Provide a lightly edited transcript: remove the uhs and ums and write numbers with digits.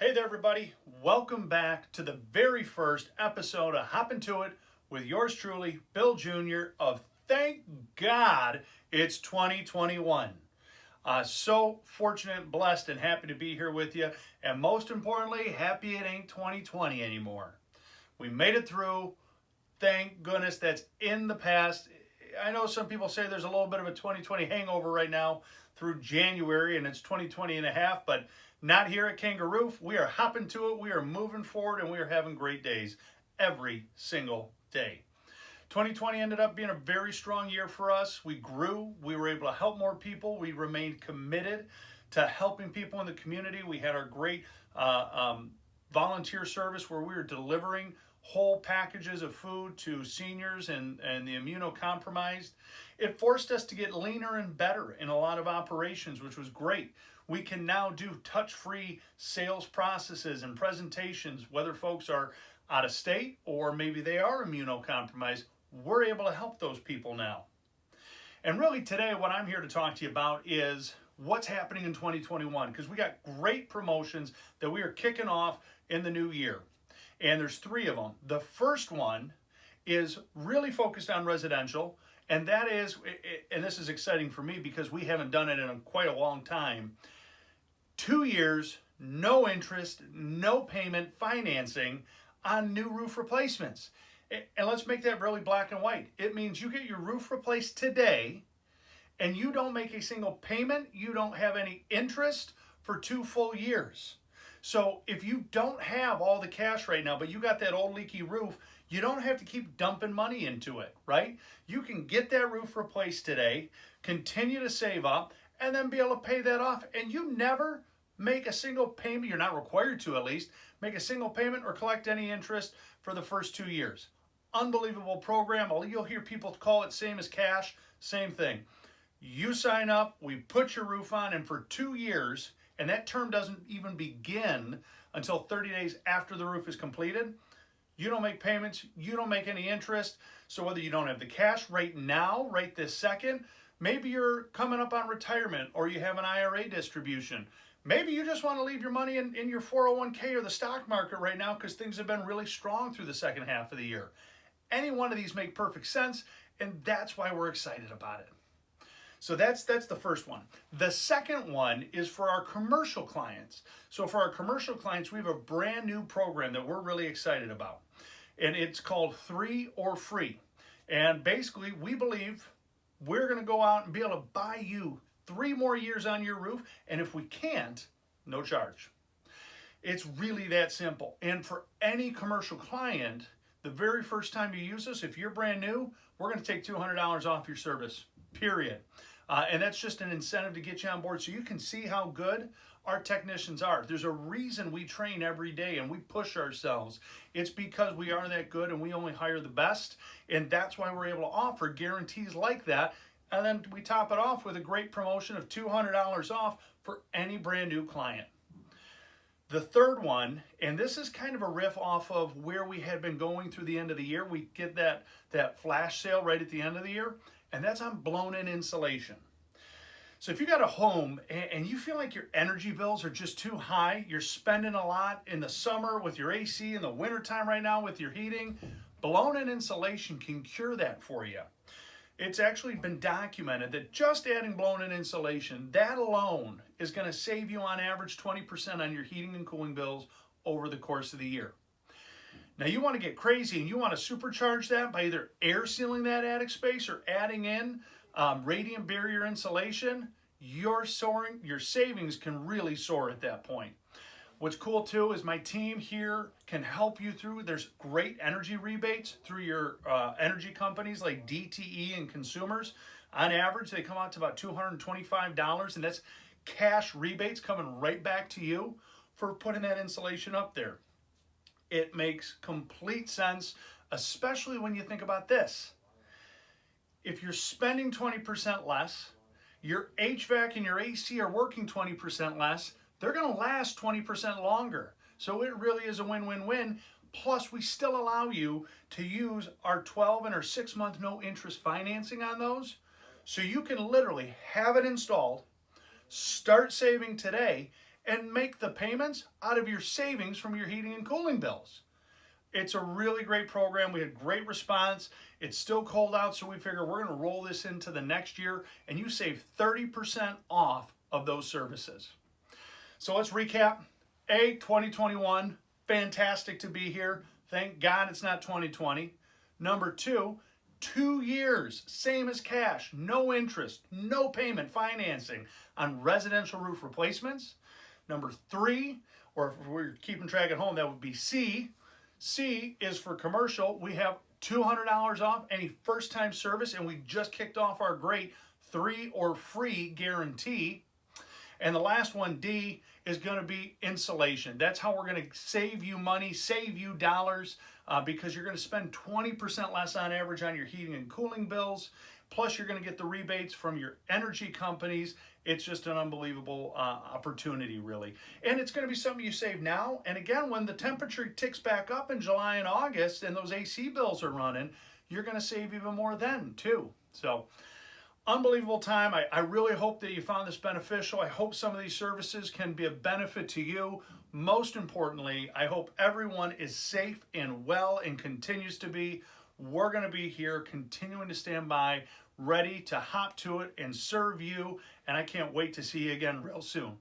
Hey there, everybody. Welcome back to the very first episode of Hoppin' To It with yours truly, Bill Jr. of Thank God It's 2021. So fortunate, blessed, and happy to be here with you. And most importantly, happy it ain't 2020 anymore. We made it through. Thank goodness that's in the past. I know some people say there's a little bit of a 2020 hangover right now through January and it's 2020 and a half, but not here at Kanga. We are hopping to it, we are moving forward, and we are having great days every single day. 2020 ended up being a very strong year for us. We grew, we were able to help more people, we remained committed to helping people in the community. We had our great volunteer service where we were delivering whole packages of food to seniors and the immunocompromised. It forced us to get leaner and better in a lot of operations, which was great. We can now do touch-free sales processes and presentations, whether folks are out of state or maybe they are immunocompromised. We're able to help those people now. And really today, what I'm here to talk to you about is what's happening in 2021, because we got great promotions that we are kicking off in the new year. And there's three of them. The first one is really focused on residential, and that is, and this is exciting for me because we haven't done it in quite a long time, 2 years, no interest, no payment financing on new roof replacements. And let's make that really black and white. It means you get your roof replaced today and you don't make a single payment, you don't have any interest for 2 full years. So if you don't have all the cash right now, but you got that old leaky roof, you don't have to keep dumping money into it, right? You can get that roof replaced today, continue to save up, and then be able to pay that off. And you never make a single payment, you're not required to at least, make a single payment or collect any interest for the first 2 years. Unbelievable program. You'll hear people call it same as cash, same thing. You sign up, we put your roof on, and for 2 years, and that term doesn't even begin until 30 days after the roof is completed, you don't make payments, you don't make any interest. So whether you don't have the cash right now, right this second, maybe you're coming up on retirement or you have an IRA distribution. Maybe you just want to leave your money in your 401k or the stock market right now because things have been really strong through the second half of the year. Any one of these make perfect sense, and that's why we're excited about it. So that's the first one. The second one is for our commercial clients. So for our commercial clients, we have a brand new program that we're really excited about. And it's called 3 or Free. And basically, we believe we're going to go out and be able to buy you 3 more years on your roof. And if we can't, no charge. It's really that simple. And for any commercial client, the very first time you use us, if you're brand new, we're going to take $200 off your service, period. And that's just an incentive to get you on board so you can see how good our technicians are. There's a reason we train every day and we push ourselves. It's because we are that good and we only hire the best. And that's why we're able to offer guarantees like that. And then we top it off with a great promotion of $200 off for any brand new client. The third one, and this is kind of a riff off of where we had been going through the end of the year. We get that flash sale right at the end of the year, and that's on blown-in insulation. So if you got a home and you feel like your energy bills are just too high, you're spending a lot in the summer with your AC, in the wintertime right now with your heating, blown-in insulation can cure that for you. It's actually been documented that just adding blown-in insulation, that alone is going to save you on average 20% on your heating and cooling bills over the course of the year. Now you want to get crazy and you want to supercharge that by either air sealing that attic space or adding in radiant barrier insulation, your savings can really soar at that point. What's cool too is my team here can help you through. There's great energy rebates through your energy companies like DTE and Consumers. On average, they come out to about $225, and that's cash rebates coming right back to you for putting that insulation up there. It makes complete sense, especially when you think about this. If you're spending 20% less, your HVAC and your AC are working 20% less, they're going to last 20% longer. So it really is a win-win-win. Plus, we still allow you to use our 12 and our 6-month no interest financing on those. So you can literally have it installed, start saving today, and make the payments out of your savings from your heating and cooling bills. It's a really great program. We had great response. It's still cold out, so we figure we're going to roll this into the next year, and you save 30% off of those services. So let's recap. 2021, fantastic to be here. Thank God it's not 2020. Number 2, 2 years, same as cash, no interest, no payment financing on residential roof replacements. Number 3, or if we're keeping track at home, that would be C. C is for commercial. We have $200 off any first-time service, and we just kicked off our great 3 or free guarantee. And the last one, D, is going to be insulation. That's how we're going to save you money, save you dollars, because you're going to spend 20% less on average on your heating and cooling bills. Plus, you're going to get the rebates from your energy companies. It's just an unbelievable opportunity, really. And it's going to be something you save now. And again, when the temperature ticks back up in July and August and those AC bills are running, you're going to save even more then, too. So, unbelievable time. I really hope that you found this beneficial. I hope some of these services can be a benefit to you. Most importantly, I hope everyone is safe and well and continues to be. We're going to be here continuing to stand by, ready to hop to it and serve you. And I can't wait to see you again real soon.